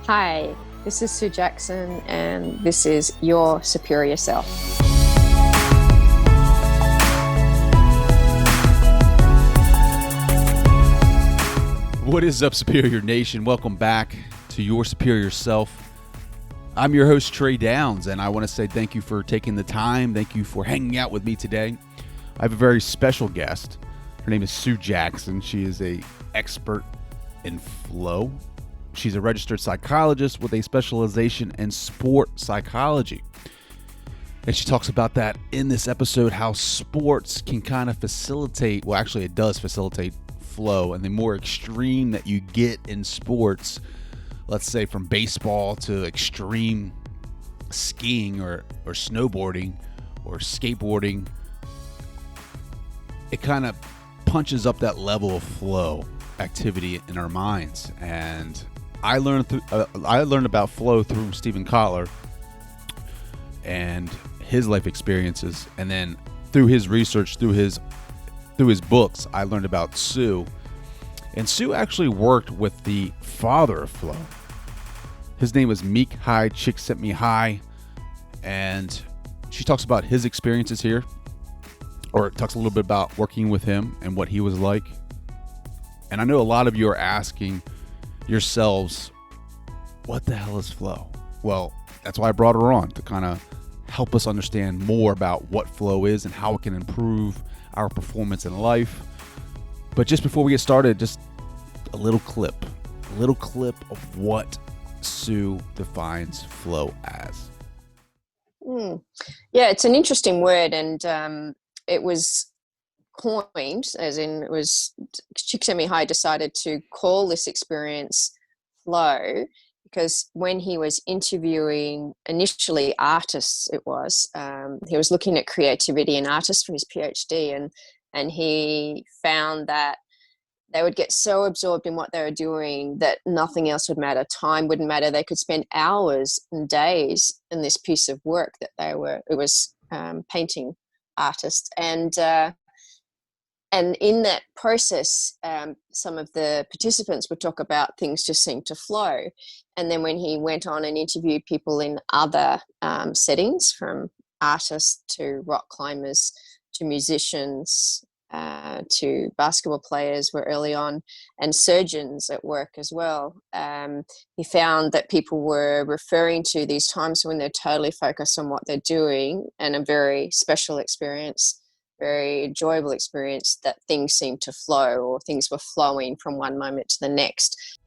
Hi, this is Sue Jackson, and this is Your Superior Self. What is up, Superior Nation? Welcome back to Your Superior Self. I'm your host, Trey Downs, and I want to say thank you for taking the time. Thank you for hanging out with me today. I have a very special guest. Her name is Sue Jackson. She is an expert in flow. She's a registered psychologist with a specialization in sport psychology. And she talks about that in this episode, how sports can kind of facilitate, well, actually it does facilitate flow. And the more extreme that you get in sports, let's say from baseball to extreme skiing or snowboarding or skateboarding, it kind of punches up that level of flow activity in our minds. And I learned about flow through Steven Kotler and his life experiences, and then through his research, through his books, I learned about Sue. And Sue actually worked with the father of flow. His name was Mihaly Csikszentmihalyi, and she talks about his experiences here, or talks a little bit about working with him and what he was like. And I know a lot of you are asking yourselves, what the hell is flow? Well, that's why I brought her on, to kind of help us understand more about what flow is and how it can improve our performance in life. But just before we get started, just a little clip of what Sue defines flow as. Yeah, it's an interesting word, and it was coined, as in it was Csikszentmihalyi decided to call this experience flow because when he was interviewing initially artists, he was looking at creativity in artists for his Ph.D. and he found that they would get so absorbed in what they were doing that nothing else would matter. Time wouldn't matter. They could spend hours and days in this piece of work that it was painting artists. And in that process, some of the participants would talk about things just seemed to flow. And then when he went on and interviewed people in other settings, from artists to rock climbers to musicians to basketball players were early on, and surgeons at work as well, he found that people were referring to these times when they're totally focused on what they're doing and a very special experience, very enjoyable experience, that things seemed to flow, or things were flowing from one moment to the next.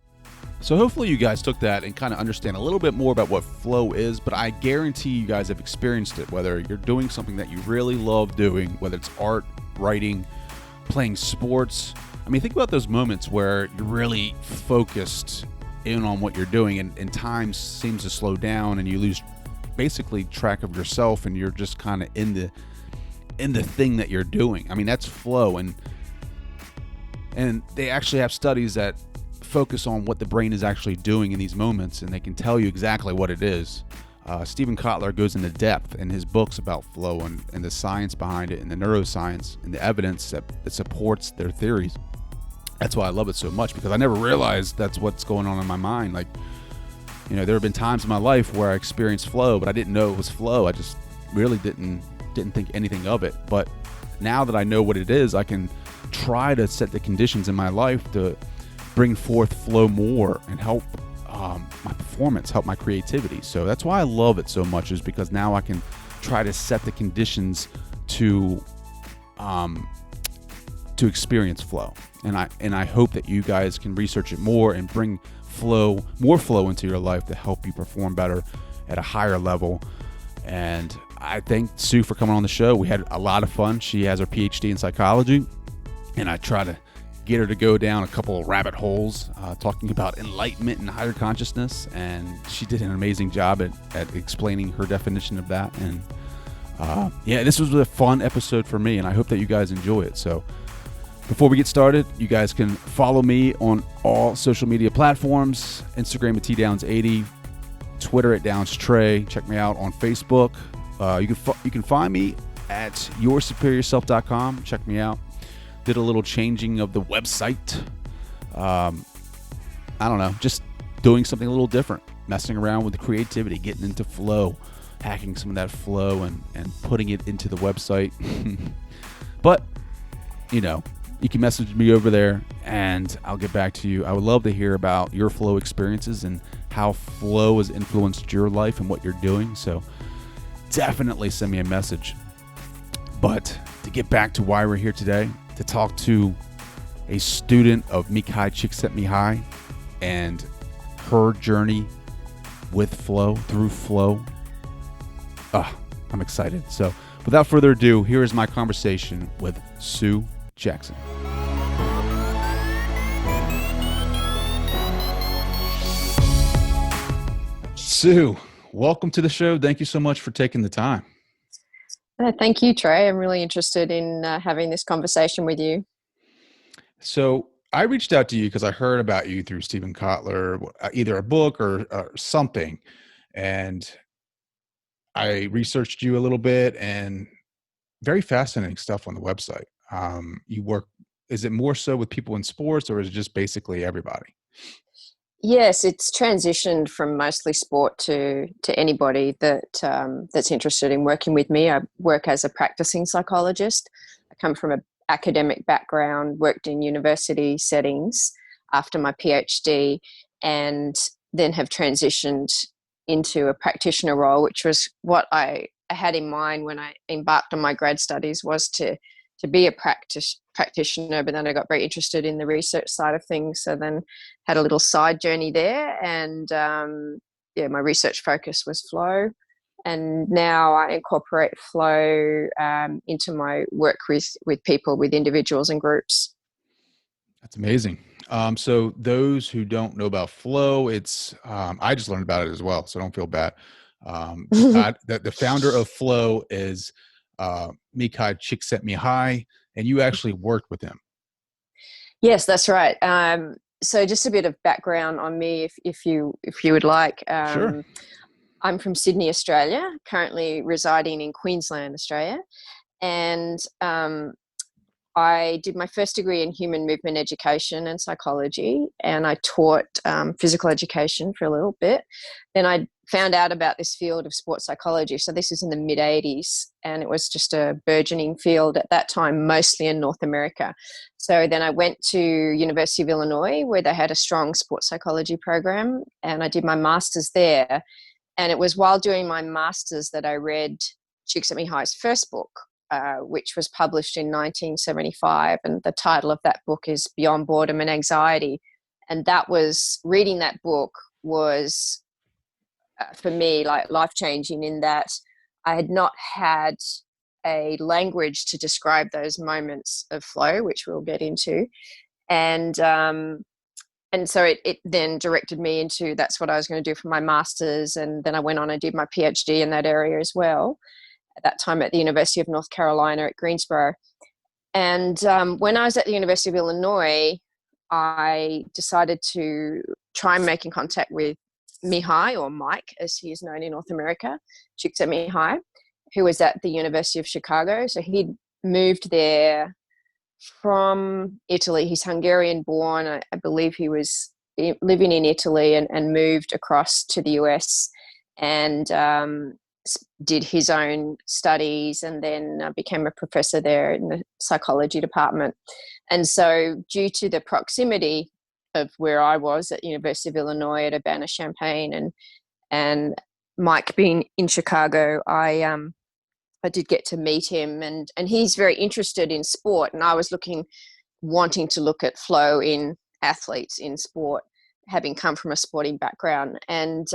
So hopefully you guys took that and kind of understand a little bit more about what flow is, but I guarantee you guys have experienced it, whether you're doing something that you really love doing, whether it's art, writing, playing sports. I mean, think about those moments where you're really focused in on what you're doing, and time seems to slow down and you lose basically track of yourself, and you're just kind of in the thing that you're doing. I mean, that's flow, and they actually have studies that focus on what the brain is actually doing in these moments, and they can tell you exactly what it is. Steven Kotler goes into depth in his books about flow and the science behind it, and the neuroscience and the evidence that supports their theories. That's why I love it so much, because I never realized that's what's going on in my mind. Like, there have been times in my life where I experienced flow, but I didn't know it was flow. I just really didn't think anything of it. But now that I know what it is, I can try to set the conditions in my life to bring forth flow more and help my performance, help my creativity. So that's why I love it so much, is because now I can try to set the conditions to experience flow. And I hope that you guys can research it more and bring more flow into your life to help you perform better at a higher level. And I thank Sue for coming on the show. We had a lot of fun. She has her Ph.D. in psychology, and I try to get her to go down a couple of rabbit holes talking about enlightenment and higher consciousness, and she did an amazing job at explaining her definition of that. And this was a fun episode for me, and I hope that you guys enjoy it. So before we get started, you guys can follow me on all social media platforms: Instagram at TDowns80, Twitter at DownsTrey. Check me out on Facebook. You can find me at yoursuperiorself.com. Check me out. Did a little changing of the website. I don't know, just doing something a little different, messing around with the creativity, getting into flow, hacking some of that flow and putting it into the website. But, you know, you can message me over there and I'll get back to you. I would love to hear about your flow experiences and how flow has influenced your life and what you're doing. So definitely send me a message. But to get back to why we're here today, to talk to a student of Mihaly Csikszentmihalyi and her journey with flow, through flow. I'm excited. So without further ado, here is my conversation with Sue Jackson. Sue, welcome to the show. Thank you so much for taking the time. Thank you, Trey. I'm really interested in having this conversation with you. So I reached out to you because I heard about you through Stephen Kotler, either a book or something. And I researched you a little bit, and very fascinating stuff on the website. You work, is it more so with people in sports, or is it just basically everybody? Yes, it's transitioned from mostly sport to anybody that that's interested in working with me. I work as a practicing psychologist. I come from an academic background, worked in university settings after my Ph.D, and then have transitioned into a practitioner role, which was what I had in mind when I embarked on my grad studies, was to be a practitioner, but then I got very interested in the research side of things. So then had a little side journey there, and my research focus was flow. And now I incorporate flow into my work with people, with individuals and groups. That's amazing. So those who don't know about flow, it's I just learned about it as well, so don't feel bad. The founder of flow is Mihaly Csikszentmihalyi, and you actually worked with him. Yes, that's right. So just a bit of background on me, if you would like. Sure. I'm from Sydney, Australia, currently residing in Queensland, Australia, and I did my first degree in human movement education and psychology, and I taught physical education for a little bit. Then I found out about this field of sports psychology. So this is in the mid-'80s, and it was just a burgeoning field at that time, mostly in North America. So then I went to University of Illinois, where they had a strong sports psychology program, and I did my master's there. And it was while doing my master's that I read Csikszentmihalyi's first book, which was published in 1975. And the title of that book is Beyond Boredom and Anxiety. And that was, reading that book was, for me, like life-changing, in that I had not had a language to describe those moments of flow, which we'll get into. And so it then directed me into, that's what I was going to do for my master's. And then I went on and did my PhD in that area as well, at that time at the University of North Carolina at Greensboro. And when I was at the University of Illinois, I decided to try making contact with Mihaly, or Mike, as he is known in North America, Csikszentmihalyi, who was at the University of Chicago. So he'd moved there from Italy. He's Hungarian born. I believe he was living in Italy and moved across to the US and did his own studies, and then became a professor there in the psychology department. And so due to the proximity of where I was at University of Illinois at Urbana-Champaign, and Mike being in Chicago, I did get to meet him, and he's very interested in sport, and I was wanting to look at flow in athletes in sport, having come from a sporting background. And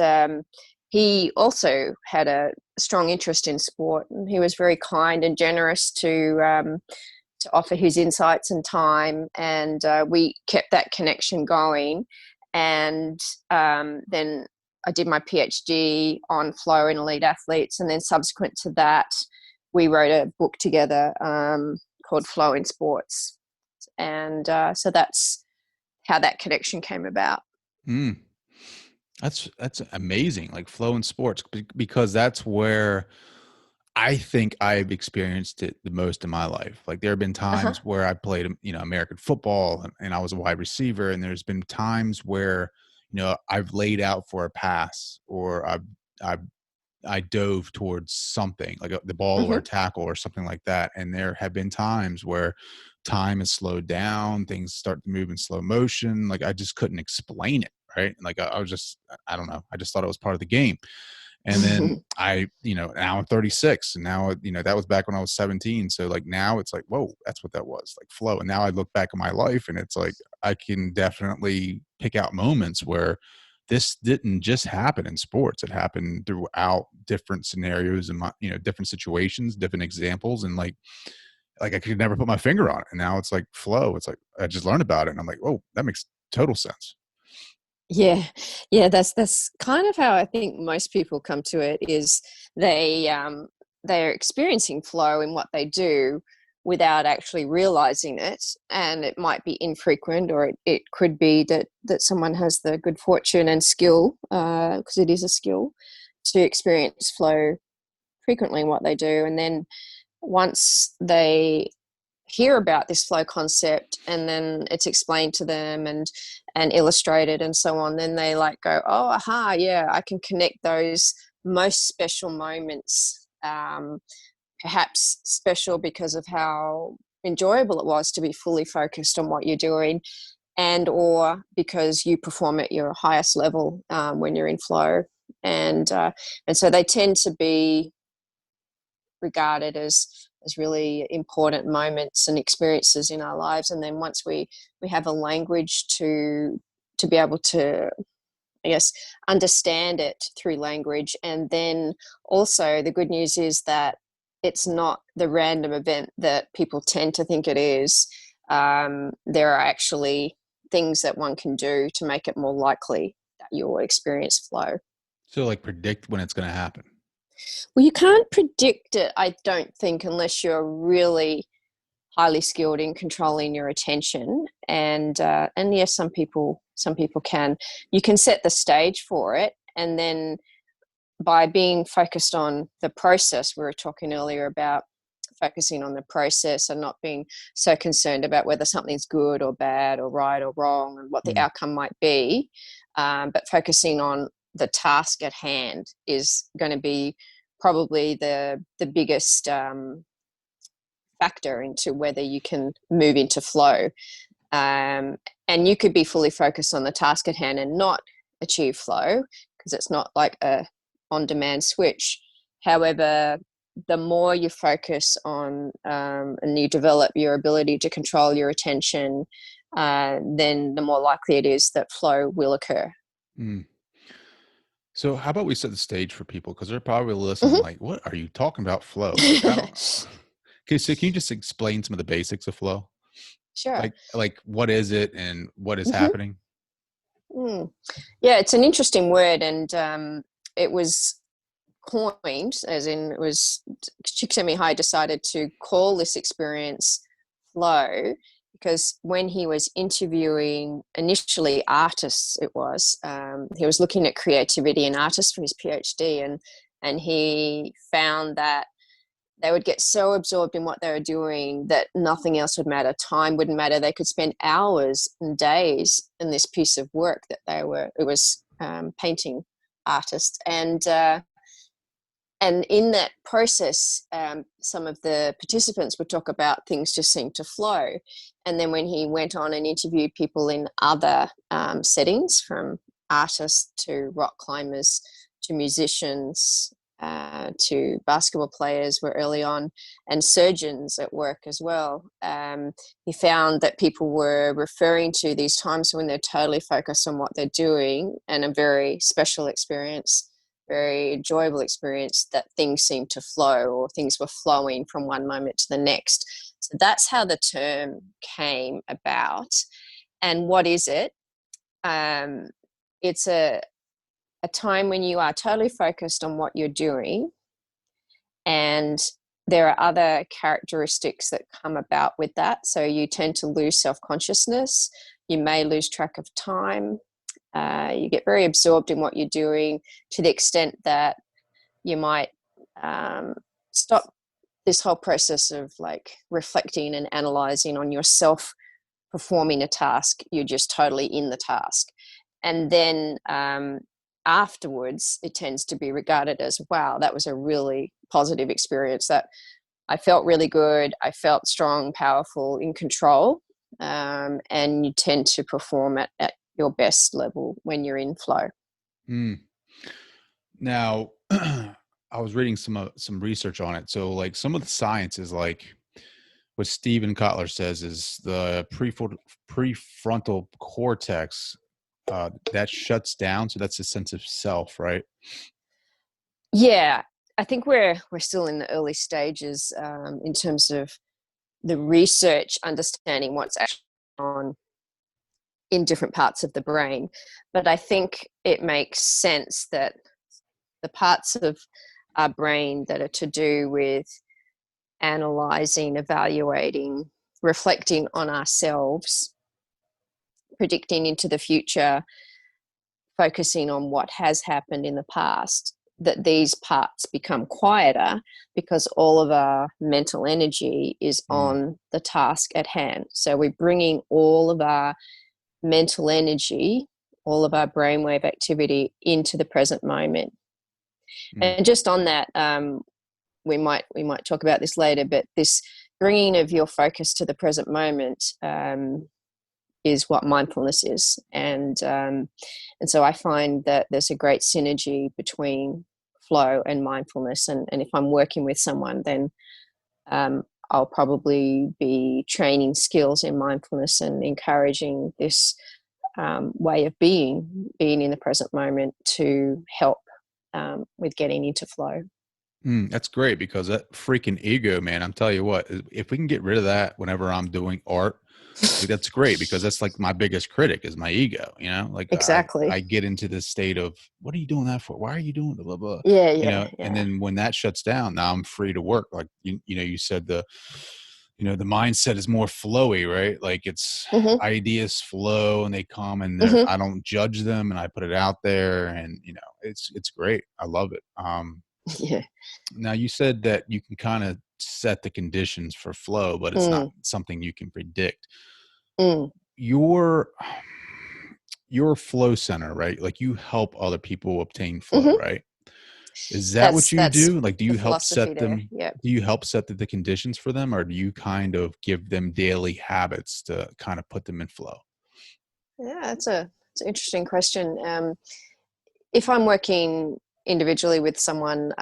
he also had a strong interest in sport, and he was very kind and generous to offer his insights and time, and we kept that connection going. And then I did my PhD on flow in elite athletes, and then subsequent to that, we wrote a book together called Flow in Sports. And so that's how that connection came about. That's amazing, like flow in sports, because that's where I think I've experienced it the most in my life. Like there have been times where I played, American football and I was a wide receiver. And there's been times where, I've laid out for a pass, or I dove towards something like the ball or a Mm-hmm. tackle or something like that. And there have been times where time is slowed down, things start to move in slow motion. Like I just couldn't explain it. Right. Like I was just, I don't know. I just thought it was part of the game. And then now I'm 36, and now, that was back when I was 17. So like now it's like, whoa, that's what that was, like flow. And now I look back at my life and it's like, I can definitely pick out moments where this didn't just happen in sports. It happened throughout different scenarios and different situations, different examples. And like I could never put my finger on it. And now it's like flow. It's like, I just learned about it and I'm like, oh, that makes total sense. Yeah, yeah, that's kind of how I think most people come to it. Is they're experiencing flow in what they do without actually realizing it, and it might be infrequent, or it could be that someone has the good fortune and skill, because it is a skill, to experience flow frequently in what they do, and then once they hear about this flow concept and then it's explained to them and illustrated and so on, then they like go, oh, aha, yeah, I can connect those most special moments, perhaps special because of how enjoyable it was to be fully focused on what you're doing, and or because you perform at your highest level when you're in flow, and so they tend to be regarded as really important moments and experiences in our lives. And then once we have a language to be able to, I guess, understand it through language, and then also the good news is that it's not the random event that people tend to think it is. There are actually things that one can do to make it more likely that you'll experience flow. So like predict when it's going to happen. Well, you can't predict it, I don't think, unless you're really highly skilled in controlling your attention. And yes, some people can. You can set the stage for it, and then by being focused on the process, we were talking earlier about focusing on the process and not being so concerned about whether something's good or bad or right or wrong and what the outcome might be, but focusing on the task at hand is going to be probably the biggest factor into whether you can move into flow. And you could be fully focused on the task at hand and not achieve flow, because it's not like a on-demand switch. However, the more you focus on and you develop your ability to control your attention, then the more likely it is that flow will occur. Mm. So how about we set the stage for people? Because they're probably listening Mm-hmm. like, what are you talking about flow? Like, I don't know. Okay, so can you just explain some of the basics of flow? Sure. Like what is it and what is Mm-hmm. happening? Yeah, it's an interesting word, and it was coined, as in it was Csikszentmihalyi decided to call this experience flow because when he was interviewing initially artists, he was looking at creativity in artists for his PhD, and he found that they would get so absorbed in what they were doing that nothing else would matter. Time wouldn't matter. They could spend hours and days in this piece of work that it was painting artists. And in that process, some of the participants would talk about things just seemed to flow. And then when he went on and interviewed people in other settings, from artists to rock climbers to musicians, to basketball players were early on, and surgeons at work as well. He found that people were referring to these times when they're totally focused on what they're doing and a very special experience, very enjoyable experience, that things seemed to flow, or things were flowing from one moment to the next. So that's how the term came about. And what is it? It's a time when you are totally focused on what you're doing, and there are other characteristics that come about with that. So you tend to lose self-consciousness. You may lose track of time. You get very absorbed in what you're doing to the extent that you might stop this whole process of like reflecting and analyzing on yourself performing a task. You're just totally in the task. And then afterwards, it tends to be regarded as, wow, that was a really positive experience, that I felt really good. I felt strong, powerful, in control. And you tend to perform at your best level when you're in flow. Mm. Now, I was reading some research on it. So like some of the science is like what Stephen Kotler says is the prefrontal cortex that shuts down. So that's a sense of self, right? Yeah, I think we're still in the early stages in terms of the research, understanding what's actually on in different parts of the brain. But I think it makes sense that the parts of our brain that are to do with analyzing, evaluating, reflecting on ourselves, predicting into the future, focusing on what has happened in the past, that these parts become quieter because all of our mental energy is on the task at hand. So we're bringing all of our mental energy, all of our brainwave activity into the present moment. And just on that, we might talk about this later, but this bringing of your focus to the present moment is what mindfulness is. And so I find that there's a great synergy between flow and mindfulness. And if I'm working with someone, then I'll probably be training skills in mindfulness and encouraging this way of being in the present moment to help with getting into flow. That's great, because that freaking ego, man, I'm telling you what, if we can get rid of that whenever I'm doing art, like, that's great, because that's like my biggest critic is my ego, like Exactly. I get into this state of, what are you doing that for? Why are you doing blah, blah, blah? Yeah. And then when that shuts down, now I'm free to work. Like, you said the mindset is more flowy, right? Like it's ideas flow and they come and I don't judge them and I put it out there, and it's great. I love it. Yeah. Now you said that you can kind of set the conditions for flow, but it's not something you can predict. Your flow center, right? Like you help other people obtain flow, right? Is that what you That's do? Like, do the you help philosophy set there. them? Yeah. Do you help set the conditions for them, or do you kind of give them daily habits to kind of put them in flow? Yeah, it's an interesting question. If I'm working individually with someone,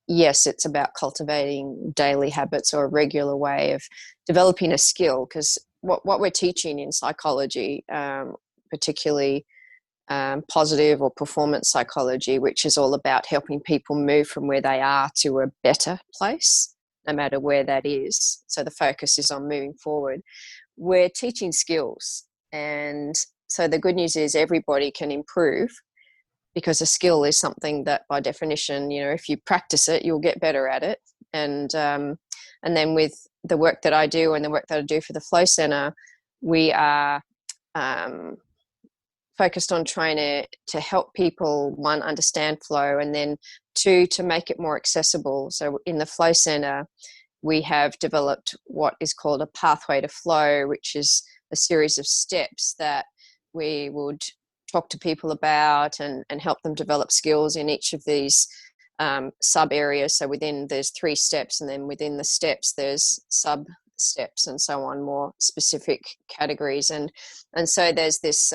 yes, it's about cultivating daily habits or a regular way of developing a skill, because what we're teaching in psychology, particularly positive or performance psychology, which is all about helping people move from where they are to a better place, no matter where that is. So the focus is on moving forward. We're teaching skills. And so the good news is everybody can improve, because a skill is something that by definition, if you practice it, you'll get better at it. And then with the work that I do and the work that I do for the Flow Center, we are focused on trying to help people, one, understand flow, and then two, to make it more accessible. So in the Flow Center, we have developed what is called a pathway to flow, which is a series of steps that we would talk to people about and help them develop skills in each of these sub areas. So there's 3 steps, and then within the steps there's sub steps and so on, more specific categories. And so there's this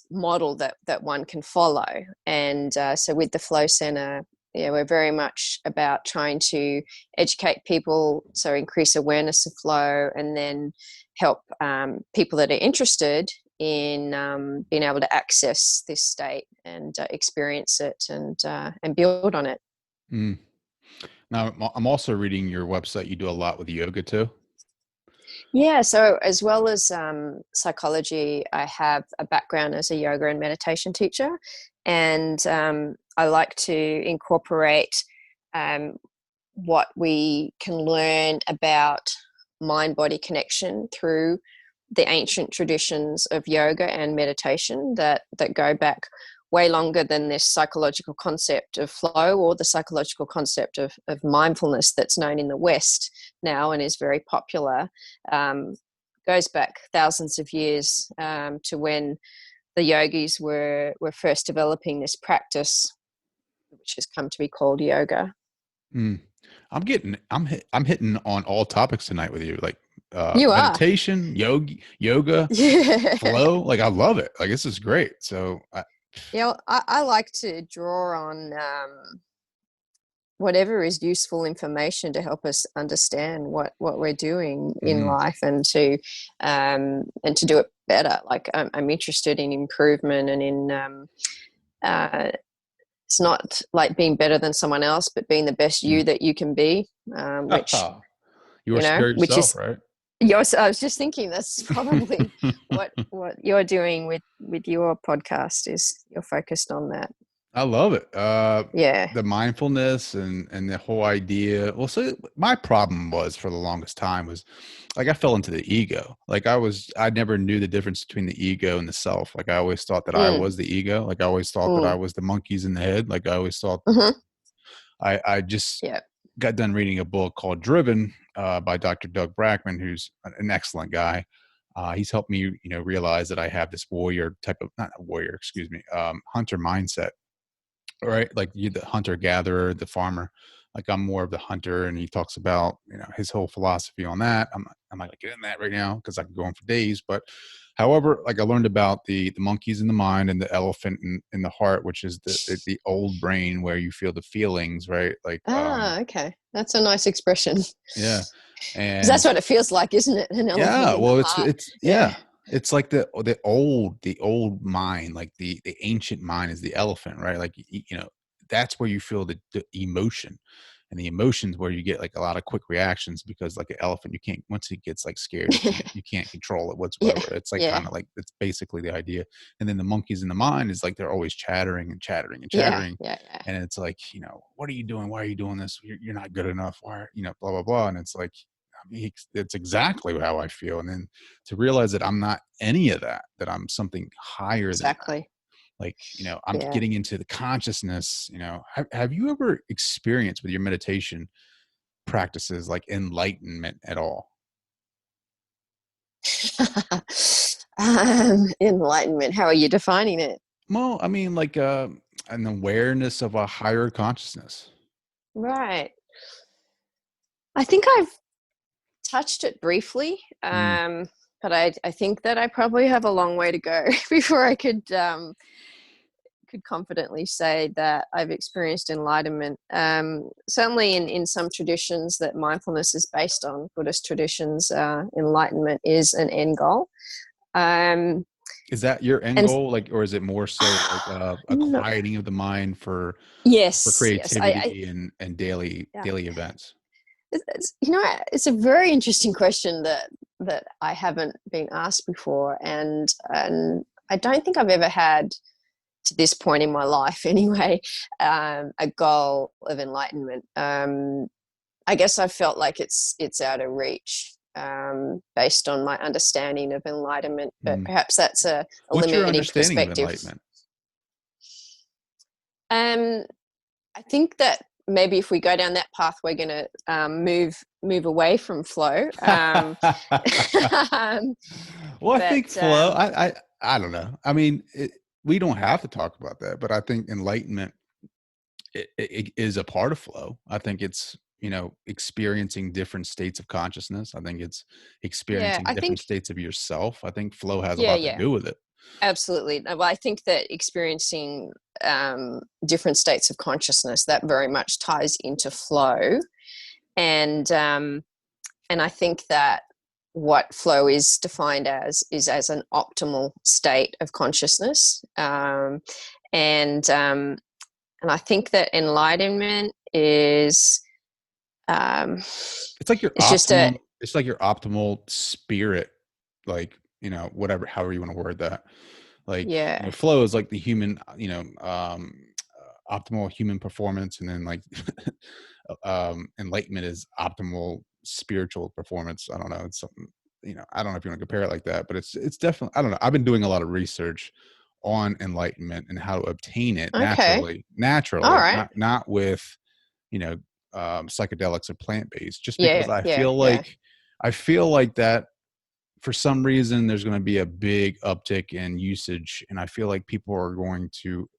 model that one can follow. And so with the Flow Center, we're very much about trying to educate people, so increase awareness of flow, and then help people that are interested in being able to access this state and experience it and build on it. Now, I'm also reading your website. You do a lot with yoga too. Yeah, so as well as psychology, I have a background as a yoga and meditation teacher, and I like to incorporate what we can learn about mind-body connection through the ancient traditions of yoga and meditation that go back way longer than this psychological concept of flow or the psychological concept of mindfulness that's known in the West now and is very popular. Goes back thousands of years to when the yogis were first developing this practice, which has come to be called yoga. Mm. I'm hitting on all topics tonight with you, like You are. meditation, yoga, Yeah. flow. Like I love it. Like this is great. So Yeah, I like to draw on whatever is useful information to help us understand what we're doing in mm, life, and to do it better. Like I'm interested in improvement and in it's not like being better than someone else, but being the best you mm. that you can be, which You are which yourself, is right? yours. I was just thinking that's probably what you're doing with your podcast, is you're focused on that. I love it. Yeah. The mindfulness and the whole idea. Well, so my problem was for the longest time was like I fell into the ego. Like I never knew the difference between the ego and the self. Like I always thought that I Mm, was the ego. Like I always thought that I mm, was the monkeys in the head. Like I always thought mm-hmm. I just Yeah. got done reading a book called Driven by Dr. Doug Brackman, who's an excellent guy. He's helped me, realize that I have this warrior type of, not a warrior, excuse me, hunter mindset, right? Like you, the hunter gatherer, the farmer. Like I'm more of the hunter, and he talks about his whole philosophy on that. I'm not gonna get in that right now because I can go on for days. But however, like I learned about the monkeys in the mind and the elephant in the heart, which is the old brain where you feel the feelings, right? Like Okay, that's a nice expression. yeah, Because that's and what it feels like, isn't it? An elephant yeah, in the well, heart. it's Yeah. yeah, it's like the old mind, like the ancient mind is the elephant, right? Like that's where you feel the emotion, and the emotions where you get like a lot of quick reactions because like an elephant, you can't once it gets like scared, you can't control it Yeah. whatsoever. It's like Yeah. kind of like it's basically the idea. And then the monkeys in the mind is like they're always chattering and chattering and Yeah. chattering, Yeah. Yeah. and it's like what are you doing? Why are you doing this? You're not good enough. Why blah blah blah, and it's like it's exactly how I feel. And then to realize that I'm not any of that, that I'm something higher than that. Exactly. Like, I'm Yeah. getting into the consciousness, have you ever experienced with your meditation practices, like enlightenment at all? Enlightenment. How are you defining it? Well, I mean, like, an awareness of a higher consciousness. Right. I think I've touched it briefly, Mm, but I think that I probably have a long way to go before I could confidently say that I've experienced enlightenment. Certainly in some traditions that mindfulness is based on, Buddhist traditions, enlightenment is an end goal. is that your end And goal? Like, or is it more so like a no, quieting of the mind for yes. creativity and daily Yeah. events? It's a very interesting question that I haven't been asked before, and I don't think I've ever had, to this point in my life anyway, a goal of enlightenment. I guess I felt like it's out of reach, based on my understanding of enlightenment, but Mm. perhaps that's a What's your limiting understanding of perspective. enlightenment? I think that maybe if we go down that path, we're going to move away from flow. Well, I think But flow. I don't know. I mean, we don't have to talk about that, but I think enlightenment it is a part of flow. I think it's experiencing different states of consciousness. I think it's yeah, experiencing I different think, states of yourself. I think flow has a yeah, lot to yeah, do with it. absolutely. Well, I think that experiencing different states of consciousness, that very much ties into flow, and I think that what flow is defined as is as an optimal state of consciousness, and I think that enlightenment is It's like your it's just a, optimum. It's like your optimal spirit, like whatever, however you want to word that. Like yeah, flow is like the human, optimal human performance, and then like enlightenment is optimal spiritual performance. I don't know. It's something I don't know if you want to compare it like that, but it's definitely, I don't know. I've been doing a lot of research on enlightenment and how to obtain it okay, all naturally, right, not with you know psychedelics or plant based. Just because yeah, yeah, yeah, I feel like that for some reason, there's going to be a big uptick in usage, and I feel like people are going to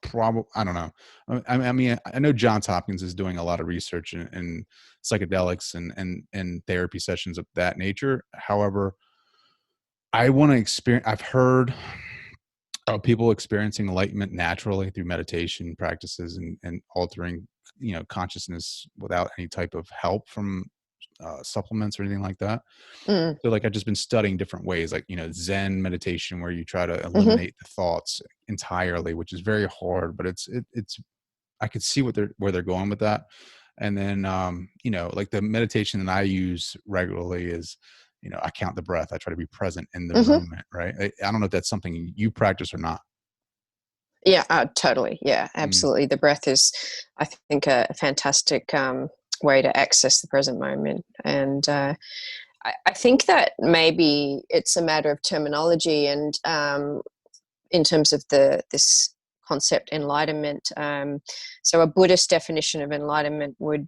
probably, I don't know. I mean, I know Johns Hopkins is doing a lot of research in psychedelics and therapy sessions of that nature. However, I want to experience. I've heard of people experiencing enlightenment naturally through meditation practices and altering, consciousness without any type of help from supplements or anything like that. Mm. So like I've just been studying different ways, like, Zen meditation, where you try to Hmm. eliminate the thoughts entirely, which is very hard, but it's I could see where they're going with that. And then, like the meditation that I use regularly is, I count the breath. I try to be present in the Hmm. moment. Right. I don't know if that's something you practice or not. Yeah, totally. Yeah, Mm, absolutely. The breath is, I think, a fantastic way to access the present moment. And I think that maybe it's a matter of terminology and in terms of this concept enlightenment. So a Buddhist definition of enlightenment would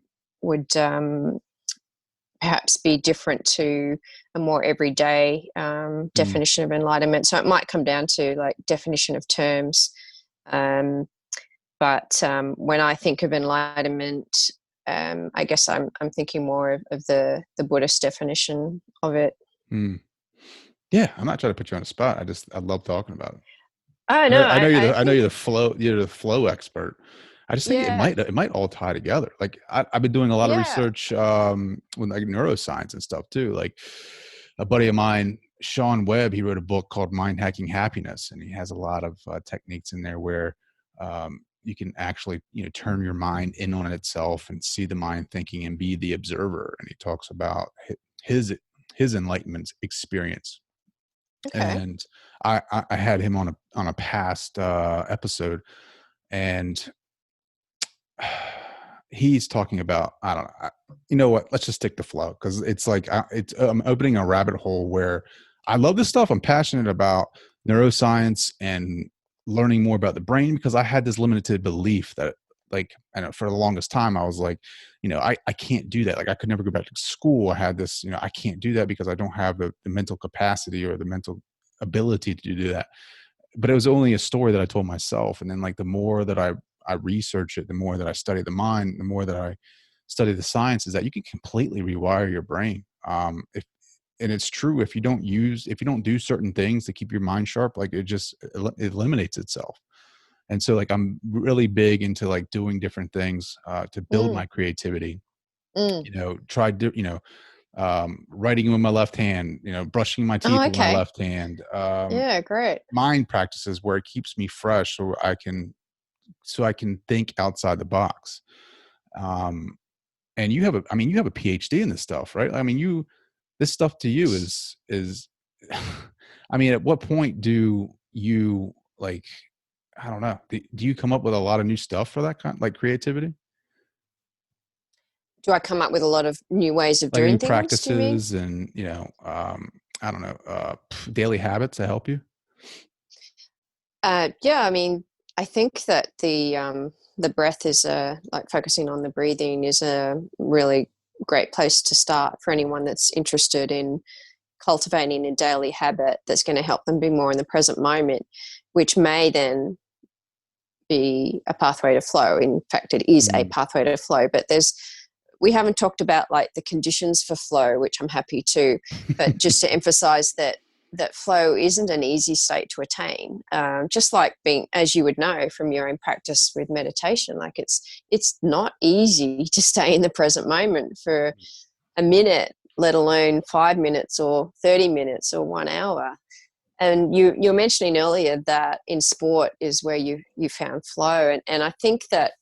perhaps be different to a more everyday mm, definition of enlightenment. So it might come down to like definition of terms. Um, but when I think of enlightenment, I guess I'm thinking more of the Buddhist definition of it. mm. Yeah. I'm not trying to put you on the spot. I love talking about it. Oh no, I I know think you're the flow expert. I just think yeah, it might all tie together. Like I've been doing a lot of yeah. research with like neuroscience and stuff too. Like a buddy of mine, Sean Webb, he wrote a book called Mind Hacking Happiness, and he has a lot of techniques in there where you can actually turn your mind in on itself and see the mind thinking and be the observer. And he talks about his his enlightenment experience. Okay. And I had him on a past episode, and he's talking about, I don't know. You know what? Let's just stick to flow, because it's like I'm opening a rabbit hole where I love this stuff. I'm passionate about neuroscience and learning more about the brain, because I had this limited belief that, like, I know for the longest time I was like, I can't do that. Like I could never go back to school. I had this, I can't do that because I don't have the mental capacity or the mental ability to do that. But it was only a story that I told myself. And then like the more that I research it, the more that I study the mind, the more that I study the science, is that you can completely rewire your brain. If and it's true, if you don't do certain things to keep your mind sharp, like it eliminates itself. And so like I'm really big into like doing different things to build Mm, my creativity. mm. Writing with my left hand, brushing my teeth Oh, with my okay. left hand. Yeah, great. Mind practices where it keeps me fresh, so I can think outside the box. Um, and you have a PhD in this stuff, right? I mean, this stuff to you is, I mean, at what point do you like, I don't know, do you come up with a lot of new stuff for that kind, like creativity, Do I come up with a lot of new ways of like doing new things, do you mean? practices and, I don't know, daily habits to help you? Yeah, I mean, I think that the breath is like focusing on the breathing is a really great place to start for anyone that's interested in cultivating a daily habit that's going to help them be more in the present moment, which may then be a pathway to flow. In fact, it is a Mm, pathway to flow, but we haven't talked about like the conditions for flow, which I'm happy to, but just to emphasize that flow isn't an easy state to attain. Just like being, as you would know from your own practice with meditation, like it's not easy to stay in the present moment for a minute, let alone 5 minutes or 30 minutes or 1 hour. And you're mentioning earlier that in sport is where you found flow, and I think that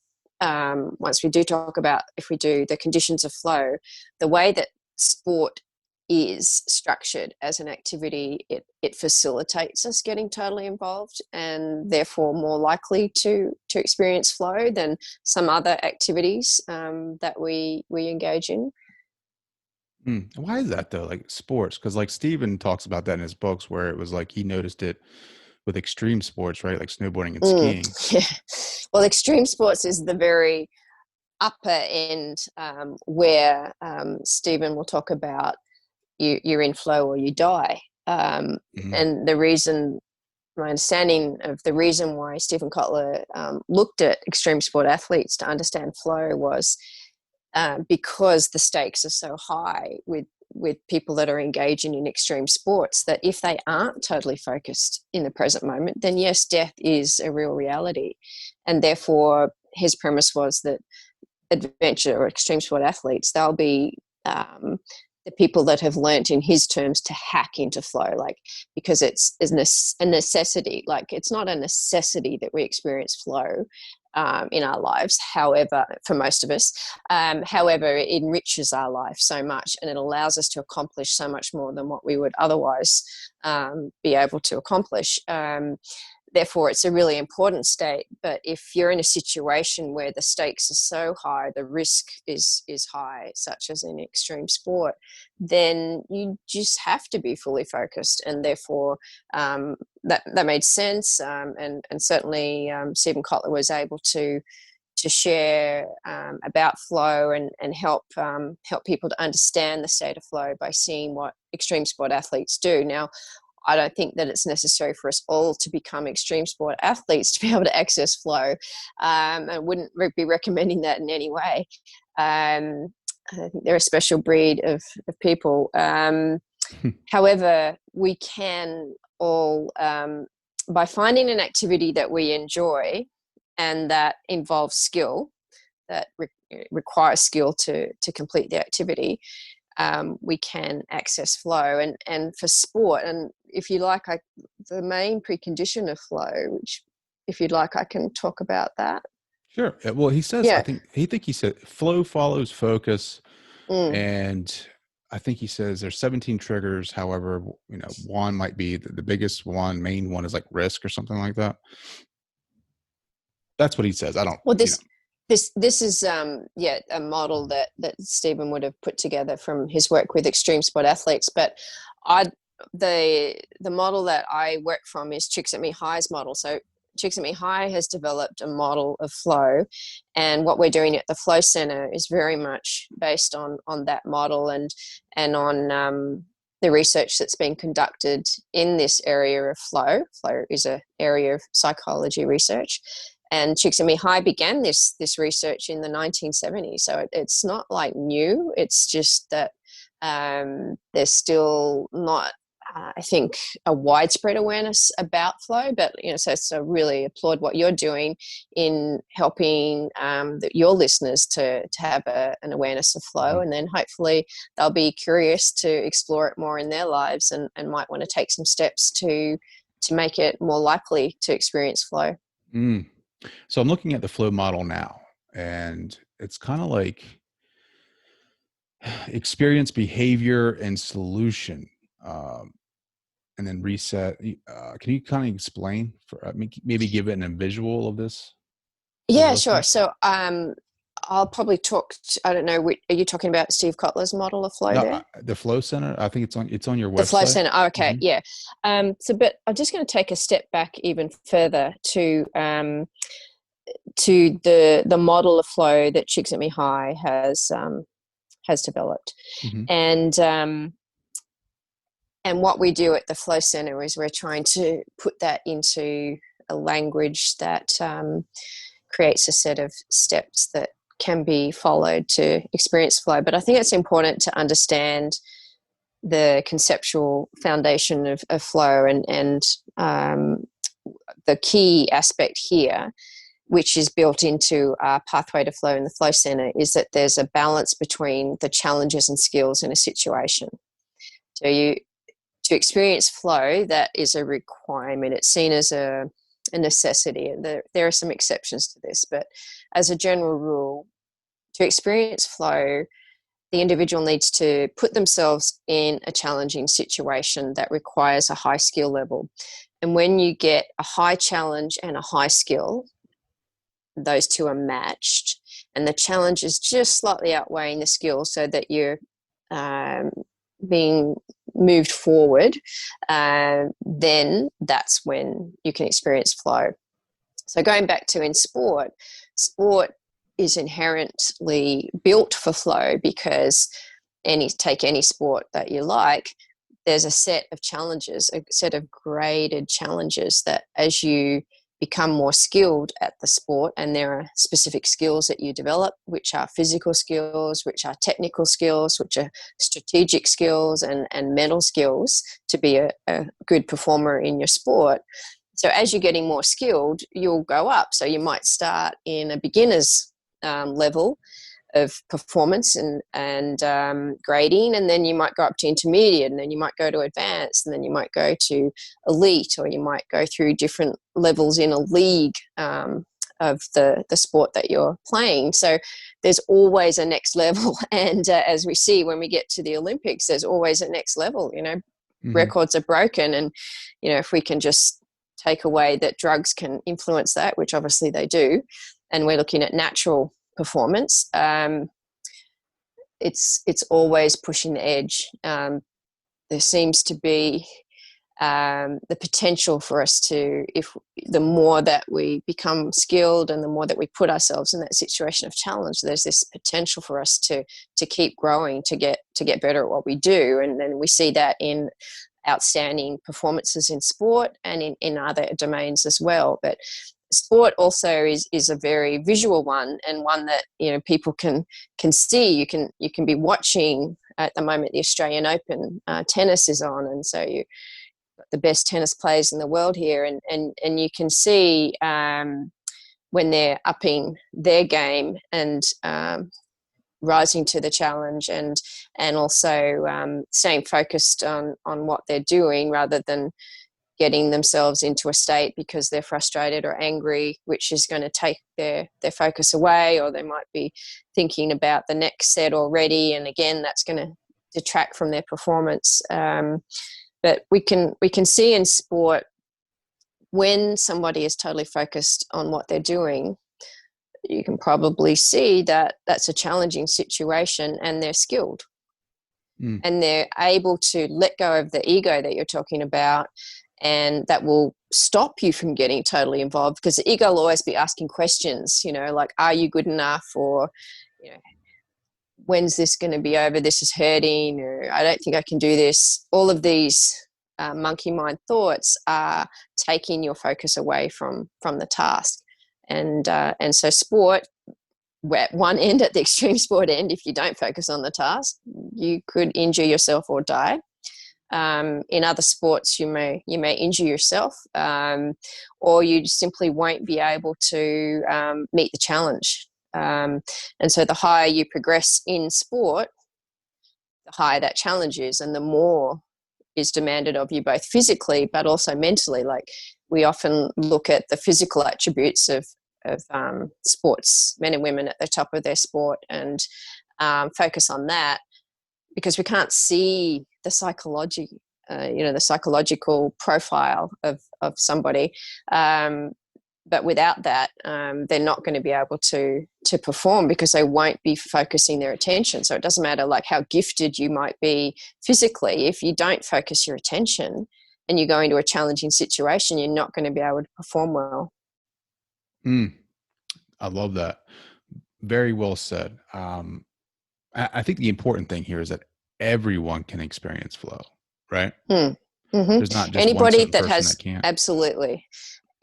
once we do talk about, if we do the conditions of flow, the way that sport is structured as an activity, it facilitates us getting totally involved and therefore more likely to experience flow than some other activities that we engage in. Why is that though? Like sports, because like Steven talks about that in his books, where it was like he noticed it with extreme sports, right? Like snowboarding and Mm, skiing. yeah. Well, extreme sports is the very upper end where Stephen will talk about you're in flow or you die. And the reason, my understanding of the reason why Stephen Kotler looked at extreme sport athletes to understand flow was because the stakes are so high with people that are engaging in extreme sports, that if they aren't totally focused in the present moment, then yes, death is a real reality. And therefore, his premise was that adventure or extreme sport athletes, they'll be the people that have learnt, in his terms, to hack into flow, like, because it's a necessity. Like, it's not a necessity that we experience flow in our lives, however, for most of us. However, it enriches our life so much, and it allows us to accomplish so much more than what we would otherwise be able to accomplish. Therefore, it's a really important state. But if you're in a situation where the stakes are so high, the risk is high, such as in extreme sport, then you just have to be fully focused. And therefore, that made sense. And certainly Stephen Kotler was able to share about flow and help people to understand the state of flow by seeing what extreme sport athletes do. Now, I don't think that it's necessary for us all to become extreme sport athletes to be able to access flow. I wouldn't be recommending that in any way. I think they're a special breed of people. However, we can all, by finding an activity that we enjoy and that involves skill, that requires skill to complete the activity, we can access flow. And for sport, and if you like, the main precondition of flow, which, if you'd like, I can talk about that. Sure. Well, he says, Yeah. he said flow follows focus. And I think he says there's 17 triggers. However, one might be the biggest one, main one is like risk or something like that. That's what he says. I don't. Well, this is a model that Stephen would have put together from his work with extreme sport athletes. But the model that I work from is Csikszentmihalyi's model. So Csikszentmihalyi has developed a model of flow, and what we're doing at the Flow Center is very much based on that model and on the research that's been conducted in this area of flow. Flow is an area of psychology research. And Csikszentmihalyi began this research in the 1970s. So it's not like new. It's just that there's still not, I think, a widespread awareness about flow. But, so really applaud what you're doing in helping your listeners to have an awareness of flow. And then hopefully they'll be curious to explore it more in their lives and might want to take some steps to make it more likely to experience flow. So I'm looking at the flow model now, and it's kind of like experience, behavior, and solution, and then reset. Can you kind of explain, maybe give it a visual of this? Yeah, sure. So I'll probably talk. I don't know. Are you talking about Steve Kotler's model of flow there? The Flow Center. I think it's on your website. The Flow Center. Oh, okay. Yeah. But I'm just going to take a step back even further to the model of flow that Csikszentmihalyi has developed, and what we do at the Flow Center is we're trying to put that into a language that creates a set of steps that can be followed to experience flow. But I think it's important to understand the conceptual foundation of flow, and the key aspect here, which is built into our pathway to flow in the Flow Center, is that there's a balance between the challenges and skills in a situation. So to experience flow, that is a requirement. It's seen as a necessity, and there are some exceptions to this, but as a general rule, to experience flow, the individual needs to put themselves in a challenging situation that requires a high skill level. And when you get a high challenge and a high skill, those two are matched, and the challenge is just slightly outweighing the skill, so that you're being moved forward, then that's when you can experience flow. So going back to in sport is inherently built for flow, because take any sport that you like, there's a set of challenges, a set of graded challenges that as you become more skilled at the sport, and there are specific skills that you develop, which are physical skills, which are technical skills, which are strategic skills and mental skills to be a good performer in your sport. So as you're getting more skilled, you'll go up. So you might start in a beginner's level of performance and grading, and then you might go up to intermediate, and then you might go to advanced, and then you might go to elite, or you might go through different levels in a league of the sport that you're playing. So there's always a next level, and as we see when we get to the Olympics, there's always a next level. Records are broken, and if we can just take away that drugs can influence that, which obviously they do, and we're looking at natural performance, it's always pushing the edge. There seems to be the potential for us to, if the more that we become skilled and the more that we put ourselves in that situation of challenge, there's this potential for us to keep growing, to get better at what we do. And then we see that in outstanding performances in sport and in other domains as well. But sport also is a very visual one, and one that people can see. You can be watching at the moment the Australian Open tennis is on, and so you got the best tennis players in the world here, and you can see when they're upping their game and rising to the challenge, and also staying focused on what they're doing rather than getting themselves into a state because they're frustrated or angry, which is going to take their focus away, or they might be thinking about the next set already, and again that's going to detract from their performance. But we can see in sport, when somebody is totally focused on what they're doing, you can probably see that that's a challenging situation, and they're skilled. And they're able to let go of the ego that you're talking about, and that will stop you from getting totally involved, because the ego will always be asking questions, like, are you good enough? Or, when's this going to be over? This is hurting, or I don't think I can do this. All of these monkey mind thoughts are taking your focus away from the task. And so sport, at one end, at the extreme sport end, if you don't focus on the task, you could injure yourself or die. In other sports, you may injure yourself, or you simply won't be able to meet the challenge. And so the higher you progress in sport, the higher that challenge is, and the more is demanded of you, both physically but also mentally. Like, we often look at the physical attributes of sports, men and women at the top of their sport, and focus on that, because we can't see the psychology, the psychological profile of somebody. But without that, they're not going to be able to perform, because they won't be focusing their attention. So it doesn't matter like how gifted you might be physically, if you don't focus your attention and you go into a challenging situation, you're not going to be able to perform well. I love that. Very well said. I think the important thing here is that everyone can experience flow, right? There's not just anybody one that person has that can't. Absolutely.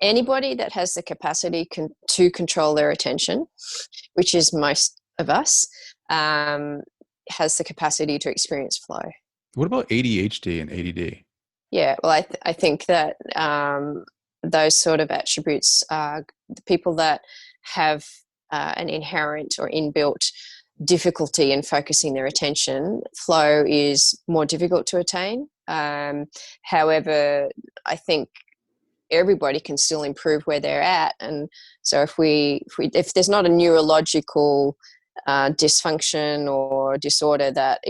Anybody that has the capacity to control their attention, which is most of us, has the capacity to experience flow. What about ADHD and ADD? Yeah, well, I think that those sort of attributes are the people that have an inherent or inbuilt difficulty in focusing their attention. Flow is more difficult to attain. However, I think everybody can still improve where they're at. And so if there's not a neurological dysfunction or disorder that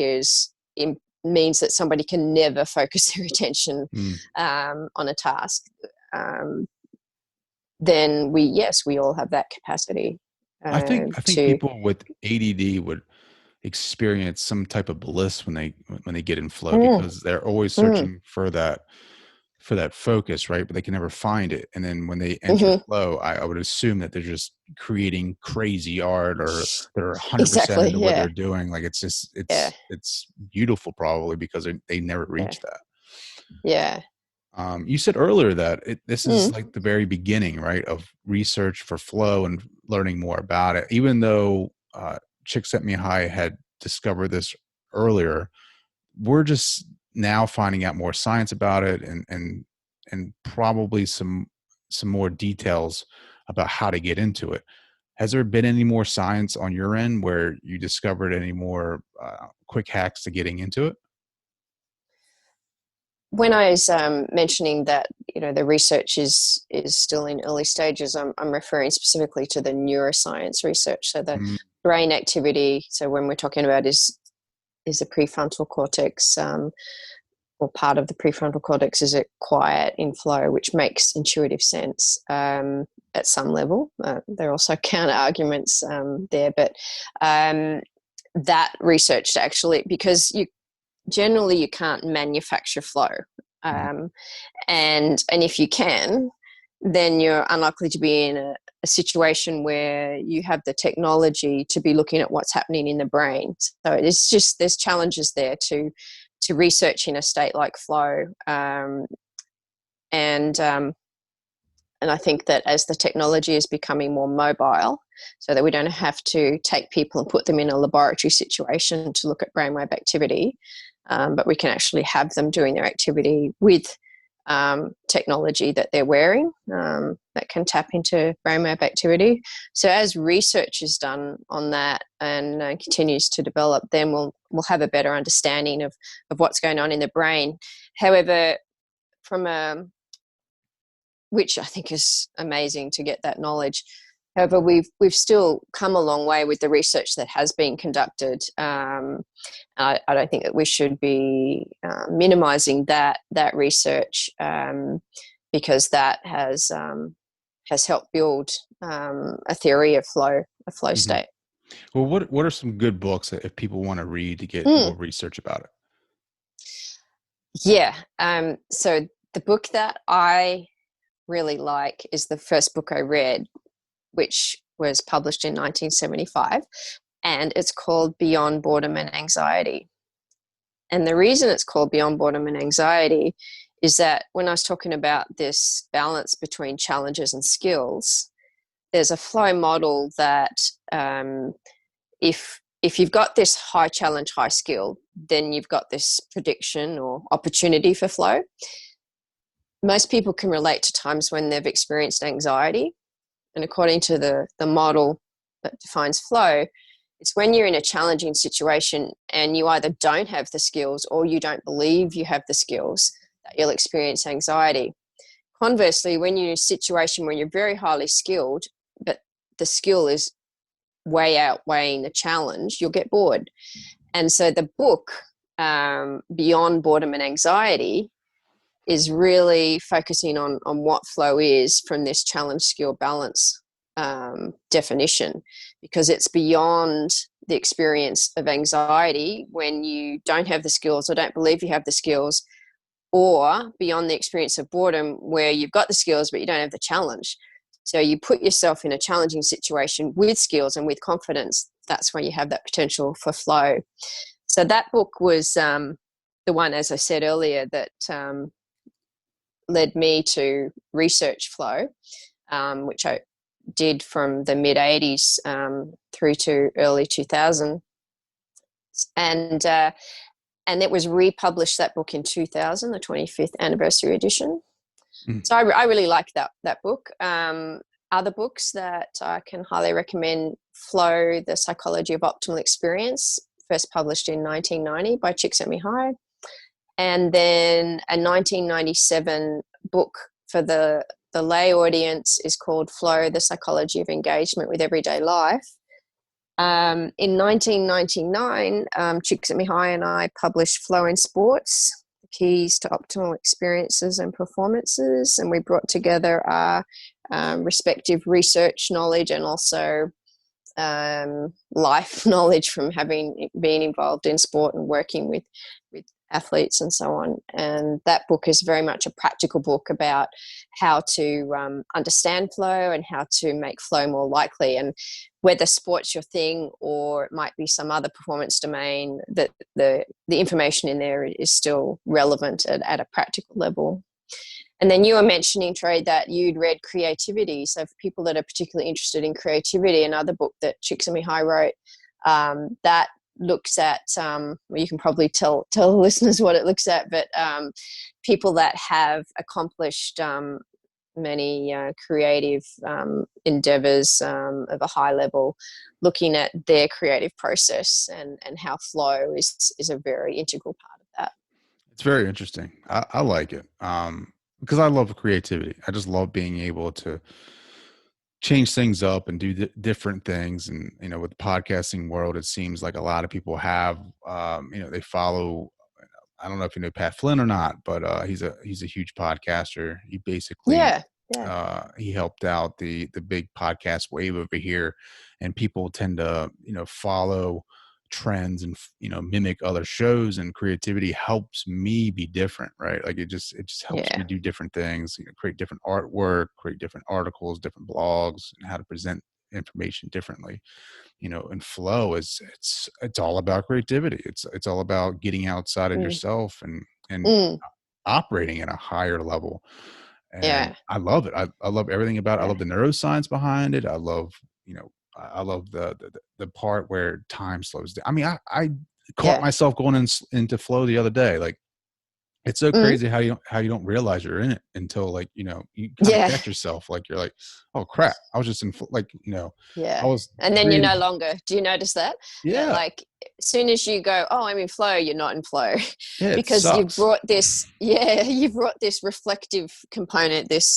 means that somebody can never focus their attention on a task, then we all have that capacity. I think people with ADD would experience some type of bliss when they get in flow, because they're always searching for that for that focus, right? But they can never find it. And then when they enter Hmm. flow, I would assume that they're just creating crazy art, or they're 100% Exactly. into what Yeah. they're doing. Like it's just, Yeah. it's beautiful probably because they never Yeah. reach that. Yeah. You said earlier that this is Mm. like the very beginning, right, of research for flow and learning more about it. Even though Csikszentmihalyi had discovered this earlier, we're just now finding out more science about it, and probably some more details about how to get into it. Has there been any more science on your end where you discovered any more quick hacks to getting into it? When I was mentioning that, the research is still in early stages, I'm referring specifically to the neuroscience research. So the Mm, brain activity. So when we're talking about is the prefrontal cortex, or part of the prefrontal cortex, is it quiet in flow, which makes intuitive sense at some level. There are also counter arguments there, but that research actually, because you can't manufacture flow, mhm. and if you can, then you're unlikely to be in a situation where you have the technology to be looking at what's happening in the brain. So it's just, there's challenges there to research in a state like flow, and I think that as the technology is becoming more mobile, so that we don't have to take people and put them in a laboratory situation to look at brainwave activity, but we can actually have them doing their activity with technology that they're wearing, that can tap into brainwave activity. So as research is done on that and continues to develop, then we'll have a better understanding of what's going on in the brain. However, from a which I think is amazing to get that knowledge. However, we've still come a long way with the research that has been conducted. I don't think that we should be minimising that research, because that has helped build a theory of flow, a flow Mhm. state. Well, what are some good books that if people want to read to get Mm, more research about it? yeah. So the book that I really like is the first book I read, which was published in 1975, and it's called Beyond Boredom and Anxiety. And the reason it's called Beyond Boredom and Anxiety is that when I was talking about this balance between challenges and skills, there's a flow model that, if you've got this high challenge, high skill, then you've got this prediction or opportunity for flow. Most people can relate to times when they've experienced anxiety. And according to the model that defines flow, it's when you're in a challenging situation and you either don't have the skills or you don't believe you have the skills, that you'll experience anxiety. Conversely, when you're in a situation where you're very highly skilled, but the skill is way outweighing the challenge, you'll get bored. And so the book, Beyond Boredom and Anxiety, is really focusing on what flow is from this challenge skill balance definition, because it's beyond the experience of anxiety when you don't have the skills or don't believe you have the skills, or beyond the experience of boredom where you've got the skills but you don't have the challenge. So you put yourself in a challenging situation with skills and with confidence. That's where you have that potential for flow. So that book was the one, as I said earlier, that led me to research flow, which I did from the mid 80s through to early 2000. And it was republished, that book, in 2000, the 25th anniversary edition. Mm. So I really like that book. Other books that I can highly recommend: Flow, The Psychology of Optimal Experience, first published in 1990 by Csikszentmihalyi. And then a 1997 book for the lay audience is called Flow, The Psychology of Engagement with Everyday Life. In 1999, Csikszentmihalyi and I published Flow in Sports, The Keys to Optimal Experiences and Performances, and we brought together our respective research knowledge and also life knowledge from having been involved in sport and working with athletes and so on. And that book is very much a practical book about how to understand flow and how to make flow more likely. And whether sport's your thing or it might be some other performance domain, that the information in there is still relevant at a practical level. And then you were mentioning, Trey, that you'd read Creativity. So for people that are particularly interested in creativity, another book that Csikszentmihalyi wrote, that looks at, well, you can probably tell the listeners what it looks at, but people that have accomplished many creative endeavors of a high level, looking at their creative process and how flow is a very integral part of that. It's very interesting. I like it because I love creativity. I just love being able to change things up and do different things. And, with the podcasting world, it seems like a lot of people have, they follow, I don't know if you know Pat Flynn or not, but he's a huge podcaster. He basically, he helped out the big podcast wave over here, and people tend to, follow trends and, mimic other shows, and creativity helps me be different, right? Like it just helps me do different things, create different artwork, create different articles, different blogs, and how to present information differently. And flow it's all about creativity. It's all about getting outside of yourself and operating at a higher level. And I love it. I love everything about it. I love the neuroscience behind it. I love, I love the part where time slows down. I mean, I caught myself going into flow the other day. Like, it's so crazy how you don't realize you're in it until, like, you kind of catch yourself. Like, you're like, oh crap, I was just in like, I was, and then you're no longer. Do you notice that? Yeah. That, like, as soon as you go, oh, I'm in flow, you're not in flow. Yeah, because you've brought this reflective component, this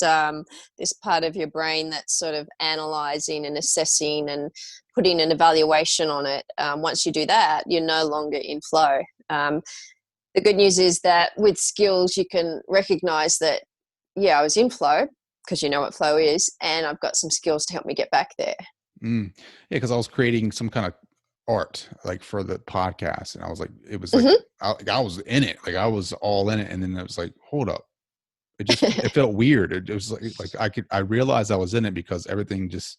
part of your brain that's sort of analyzing and assessing and putting an evaluation on it. Once you do that, you're no longer in flow. The good news is that with skills, you can recognize that, I was in flow, because you know what flow is, and I've got some skills to help me get back there. Yeah, because I was creating some kind of art, like, for the podcast, and I was like, it was like, I was in it, like I was all in it, and then it was like, hold up, it felt weird. It was like I realized I was in it because everything just,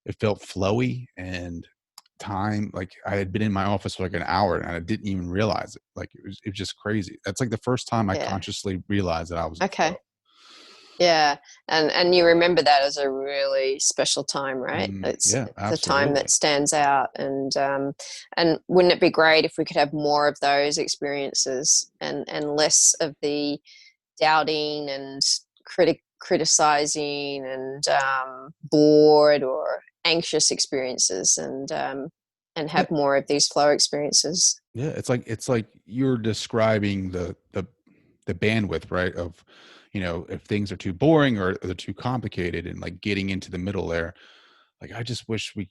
it felt flowy, and time, like I had been in my office for like an hour and I didn't even realize it. Like it was just crazy. That's like the first time I consciously realized that I was okay. Yeah. And you remember that as a really special time, right? It's a time that stands out. And wouldn't it be great if we could have more of those experiences and less of the doubting and criticizing and bored or anxious experiences, and have more of these flow experiences. Yeah, it's like you're describing the bandwidth, right? Of, if things are too boring or they're too complicated, and like getting into the middle there. Like, I just wish we,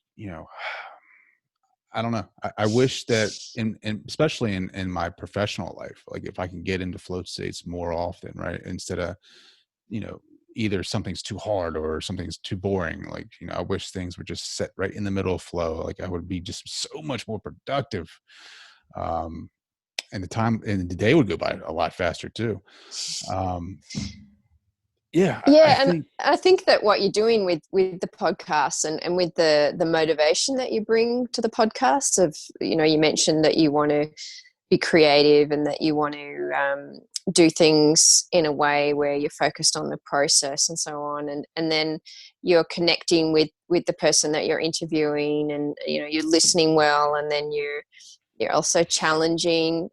I don't know. I wish that especially in my professional life, like if I can get into flow states more often, right? Instead of, either something's too hard or something's too boring. Like, I wish things were just set right in the middle of flow. Like I would be just so much more productive. And the day would go by a lot faster too. I think that what you're doing with the podcast and with the motivation that you bring to the podcast of, you mentioned that you want to be creative and that you want to do things in a way where you're focused on the process and so on, and then you're connecting with the person that you're interviewing, and you're listening well, and then you're also challenging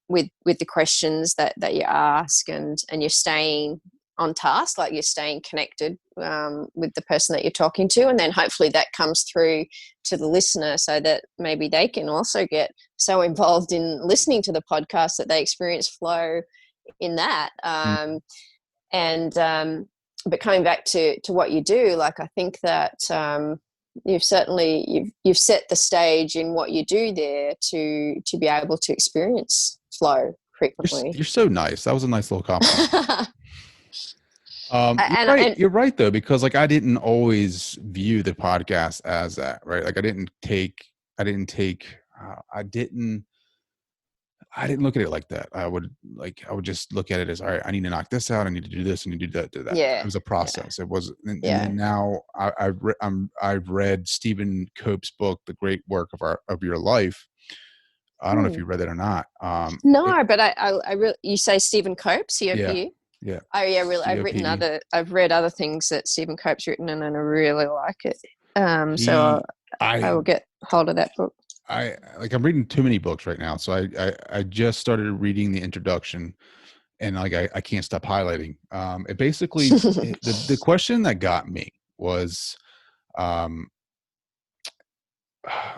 with the questions that you ask, and you're staying on task, like you're staying connected with the person that you're talking to, and then hopefully that comes through to the listener so that maybe they can also get so involved in listening to the podcast that they experience flow in that. But coming back to what you do, like I think that you've set the stage in what you do there to be able to experience flow frequently. You're so nice. That was a nice little compliment. You're right though, because like I didn't always view the podcast as that, right? Like I didn't I didn't look at it like that. I would just look at it as, all right, I need to knock this out. I need to do this. I need to do that. Do that. It Yeah. was a process. It was, and Yeah. then now I've read Stephen Cope's book, The Great Work of Your Life. I don't know if you read that or not. No, but I really, you say Stephen Cope, C-O-P-E? Yeah. Oh yeah, really. C-O-P-E. I've read other things that Stephen Cope's written, and I really like it. So I will get hold of that book. I'm reading too many books right now. So I just started reading the introduction, and I can't stop highlighting. It basically, the question that got me was,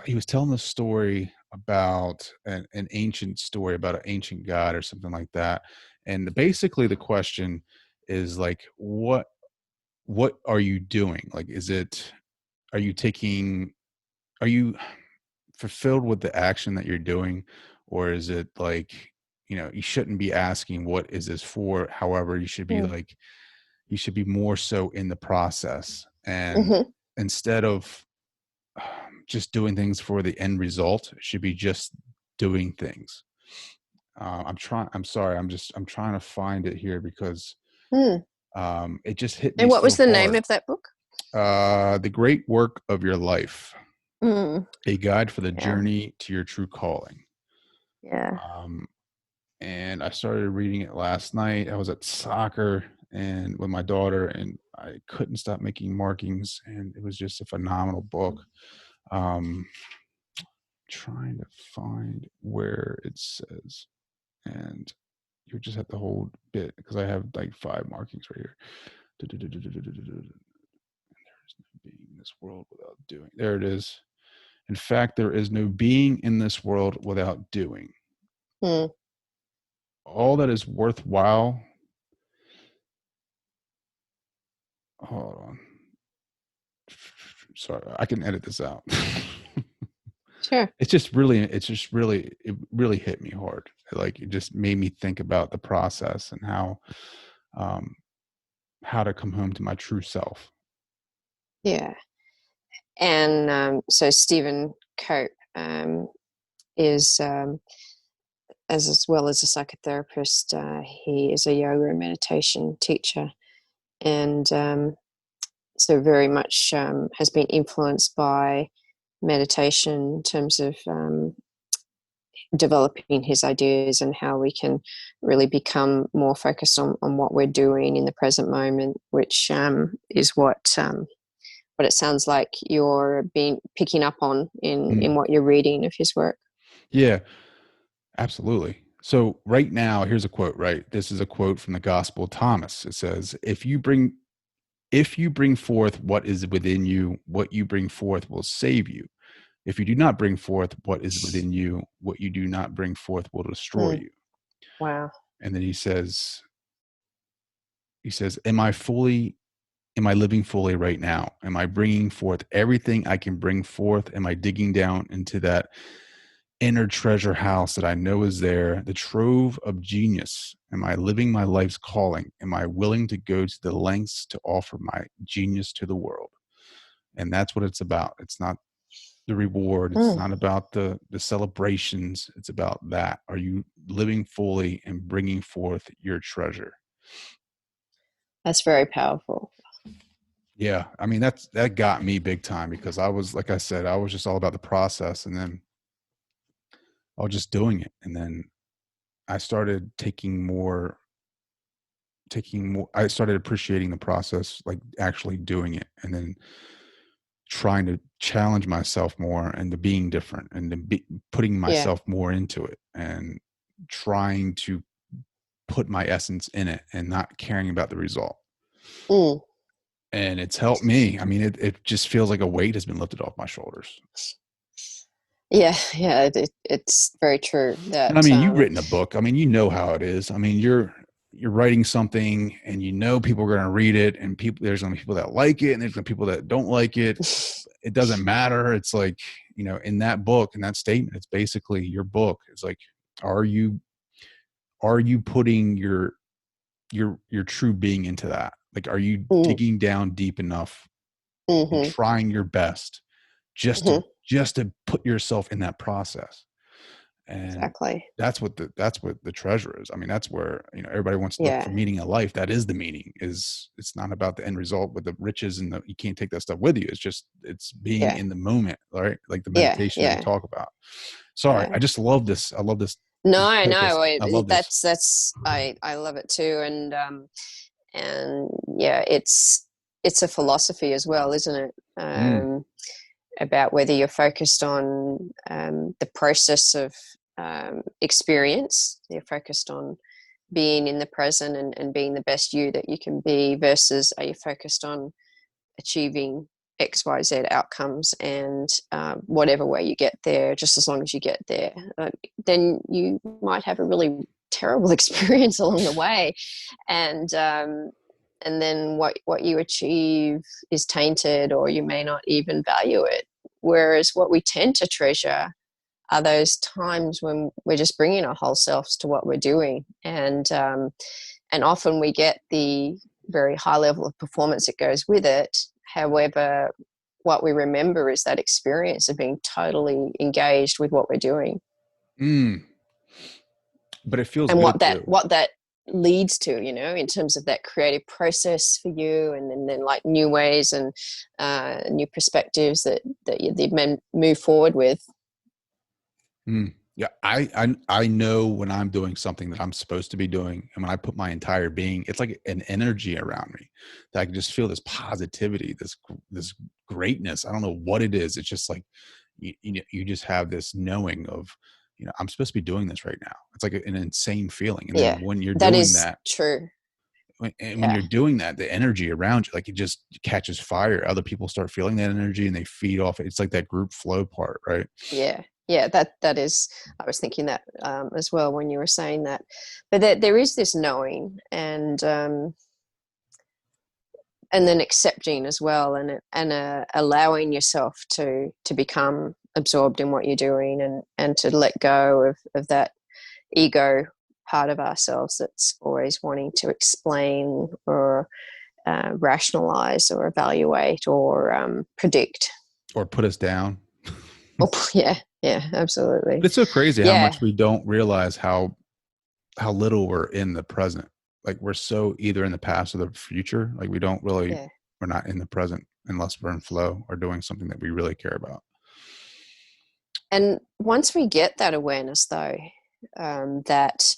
he was telling a story about an ancient story about an ancient god or something like that. And basically the question is like, what are you doing? Like, are you fulfilled with the action that you're doing? Or is it like, you shouldn't be asking, what is this for? However, you should be like, you should be more so in the process. And instead of just doing things for the end result, it should be just doing things. I'm trying to find it here because it just hit me. And what was the hard. name of that book? The Great Work of Your Life. A Guide for the Journey to Your True Calling. Yeah. And I started reading it last night. I was at soccer and with my daughter, and I couldn't stop making markings, and it was just a phenomenal book. Trying to find where it says, and you just have to hold bit because I have like 5 markings right here. There is no being in this world without doing. There it is. In fact, there is no being in this world without doing. All that is worthwhile. Hold on. Sorry, I can edit this out. Sure. It really hit me hard. Like, it just made me think about the process and how to come home to my true self. Yeah. And so Stephen Cope is, as well as a psychotherapist, he is a yoga and meditation teacher, and so very much has been influenced by meditation in terms of developing his ideas and how we can really become more focused on what we're doing in the present moment, which is what it sounds like you're picking up on in what you're reading of his work. Yeah, absolutely. So right now, here's a quote, right? This is a quote from the Gospel of Thomas. It says, if you bring forth what is within you, what you bring forth will save you. If you do not bring forth what is within you, what you do not bring forth will destroy you. Wow. And then he says, am I living fully right now? Am I bringing forth everything I can bring forth? Am I digging down into that inner treasure house that I know is there, the trove of genius? Am I living my life's calling? Am I willing to go to the lengths to offer my genius to the world? And that's what it's about. It's not the reward. It's not about the celebrations. It's about that. Are you living fully and bringing forth your treasure? That's very powerful. Yeah. I mean, that got me big time, because I was, like I said, I was just all about the process, and then I was just doing it. And then I started I started appreciating the process, like actually doing it, and then trying to challenge myself more into being different, and then putting myself more into it, and trying to put my essence in it and not caring about the result. And it's helped me. I mean, it just feels like a weight has been lifted off my shoulders. Yeah, it's very true. That, I mean, you've written a book. I mean, you know how it is. I mean, you're writing something, and people are going to read it, and there's going to be people that like it, and there's going to be people that don't like it. It doesn't matter. It's like, in that book, in that statement, it's basically your book. It's like, are you putting your true being into that? Like, are you digging down deep enough and trying your best just to put yourself in that process? And Exactly. that's what the treasure is. I mean, that's where, everybody wants to look for Yeah. meaning in life. That is the meaning. It's not about the end result with the riches and you can't take that stuff with you. It's being Yeah. in the moment, right? Like the Yeah. meditation that you Yeah. talk about. Sorry, I Yeah. just love this. I love this No, focus. I love this. I love it too. And yeah, it's a philosophy as well, isn't it? Mm, About whether you're focused on the process of experience, you're focused on being in the present and being the best you that you can be, versus are you focused on achieving XYZ outcomes, and whatever way you get there, just as long as you get there, then you might have a really terrible experience along the way, and then what you achieve is tainted, or you may not even value it. Whereas what we tend to treasure are those times when we're just bringing our whole selves to what we're doing, and often we get the very high level of performance that goes with it. However, what we remember is that experience of being totally engaged with what we're doing, mm. But it feels and good too. what that leads to, in terms of that creative process for you, and then like new ways and new perspectives that you move forward with. Mm. Yeah, I know when I'm doing something that I'm supposed to be doing, and when I put my entire being, it's like an energy around me that I can just feel this positivity, this greatness. I don't know what it is. It's just like you just have this knowing of, I'm supposed to be doing this right now. It's like an insane feeling. And then Yeah, when you're that doing is that, true. when Yeah. you're doing that, the energy around you, like it just catches fire. Other people start feeling that energy and they feed off it. It's like that group flow part, right? Yeah, yeah, that is. I was thinking that as well when you were saying that, but there is this knowing, and then accepting as well, and allowing yourself to become absorbed in what you're doing, and to let go of that ego part of ourselves that's always wanting to explain or rationalize or evaluate or predict. Or put us down. Oh, yeah, absolutely. But it's so crazy how Yeah, much we don't realize how little we're in the present. Like we're so either in the past or the future. Like yeah. we're not in the present unless we're in flow or doing something that we really care about. And once we get that awareness, though, that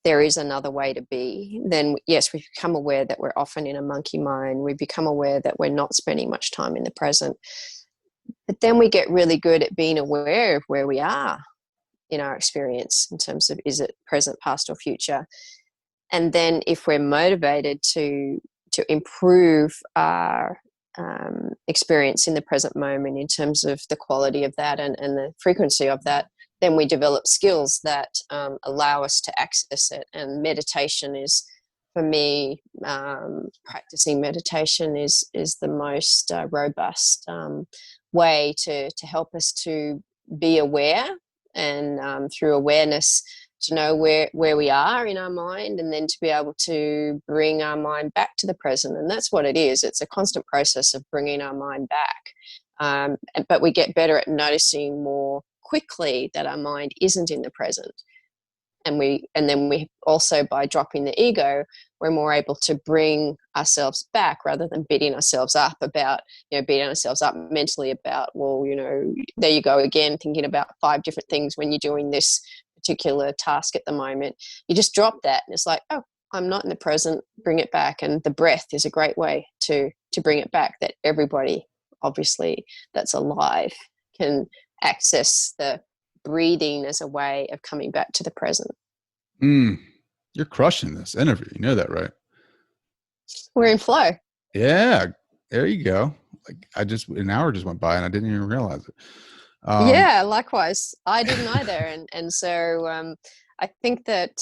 there is another way to be, then yes, we become aware that we're often in a monkey mind. We become aware that we're not spending much time in the present. But then we get really good at being aware of where we are in our experience in terms of, is it present, past, or future? And then if we're motivated to improve our experience in the present moment in terms of the quality of that and the frequency of that, then we develop skills that allow us to access it. And meditation is, for me, practicing meditation is the most robust way to help us to be aware, and through awareness to know where we are in our mind, and then to be able to bring our mind back to the present. And that's what it is. It's a constant process of bringing our mind back. But we get better at noticing more quickly that our mind isn't in the present. And then we also, by dropping the ego, we're more able to bring ourselves back, rather than beating ourselves up mentally about, well, there you go again, thinking about 5 different things when you're doing this particular task at the moment. You just drop that, and it's like, oh, I'm not in the present, bring it back. And the breath is a great way to bring it back, that everybody, obviously, that's alive can access the breathing as a way of coming back to the present. You're crushing this interview. You know that, right? We're in flow. Yeah. There you go. Like an hour just went by and I didn't even realize it. Yeah, likewise. I didn't either. And so I think that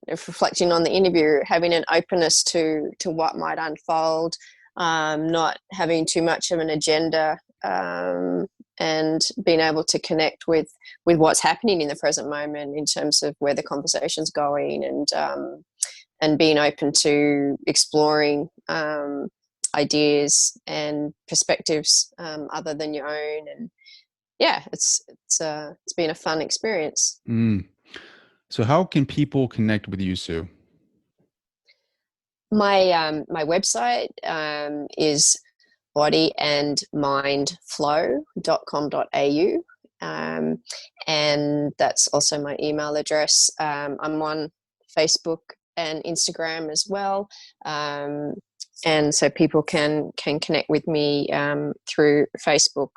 if reflecting on the interview, having an openness to what might unfold, not having too much of an agenda, and being able to connect with what's happening in the present moment in terms of where the conversation's going, and being open to exploring ideas and perspectives other than your own, yeah, it's been a fun experience. So how can people connect with you, Sue? My website is bodyandmindflow.com.au, and that's also my email address. I'm on Facebook and Instagram as well, and so people can connect with me through Facebook,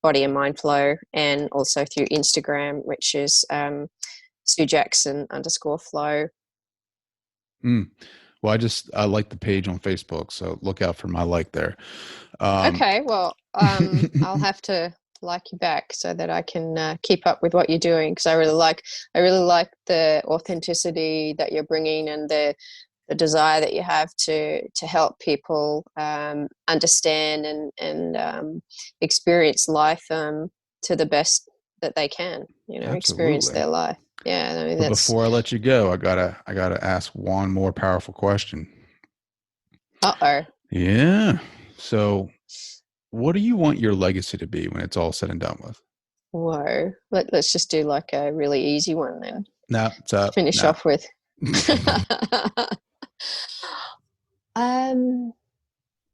Body and Mind Flow, and also through Instagram, which is Sue Jackson _flow. Well, I like the page on Facebook, so look out for my like there. Okay, well, I'll have to like you back so that I can keep up with what you're doing, because I really like the authenticity that you're bringing, and the desire that you have to help people understand and experience life to the best that they can. Experience their life. Yeah, I mean, but before I let you go, I gotta ask one more powerful question. Uh-oh. Yeah. So, what do you want your legacy to be when it's all said and done with? Whoa. Let's just do like a really easy one then. No, it's up. Finish off with.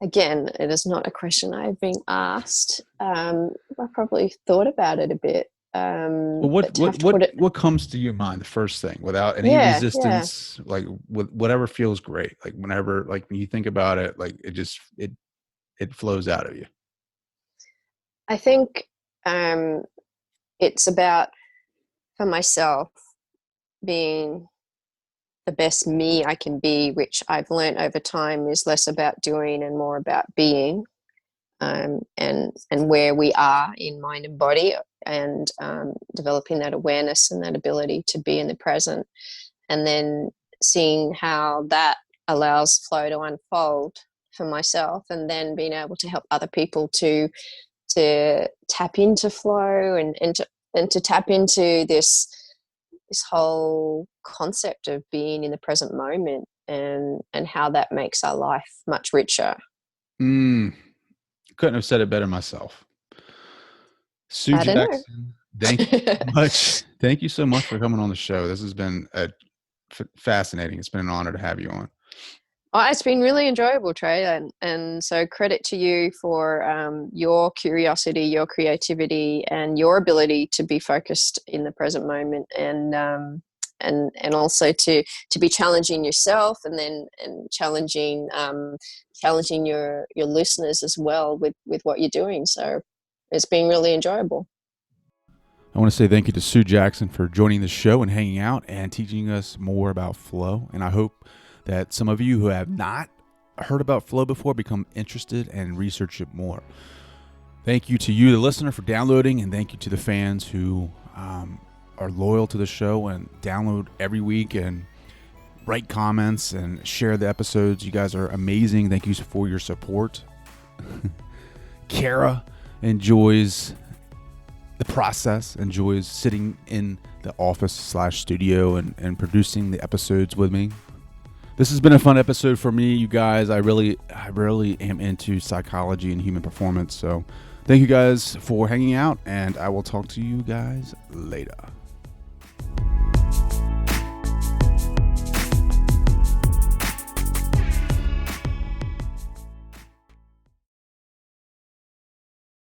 Again, it is not a question I've been asked. I probably thought about it a bit. Well, what comes to your mind, the first thing, without any resistance, like with whatever feels great, like whenever, like when you think about it, like it flows out of you. I think it's about, for myself, being the best me I can be, which I've learned over time is less about doing and more about being, and where we are in mind and body, and developing that awareness and that ability to be in the present, and then seeing how that allows flow to unfold for myself, and then being able to help other people to tap into flow and to tap into this whole concept of being in the present moment, and how that makes our life much richer. Couldn't have said it better myself. Sue Jackson, thank you so much. Thank you so much for coming on the show. This has been fascinating. It's been an honor to have you on. Oh, it's been really enjoyable, Trey, and so credit to you for your curiosity, your creativity, and your ability to be focused in the present moment, and also to be challenging yourself, and challenging your listeners as well with what you're doing. So it's been really enjoyable. I want to say thank you to Sue Jackson for joining the show and hanging out and teaching us more about flow. And I hope that some of you who have not heard about flow before become interested and research it more. Thank you to you, the listener, for downloading, and thank you to the fans who are loyal to the show and download every week and write comments and share the episodes. You guys are amazing. Thank you for your support. Kara enjoys the process, enjoys sitting in the office/studio and producing the episodes with me. This has been a fun episode for me, you guys. I really am into psychology and human performance. So thank you guys for hanging out, and I will talk to you guys later.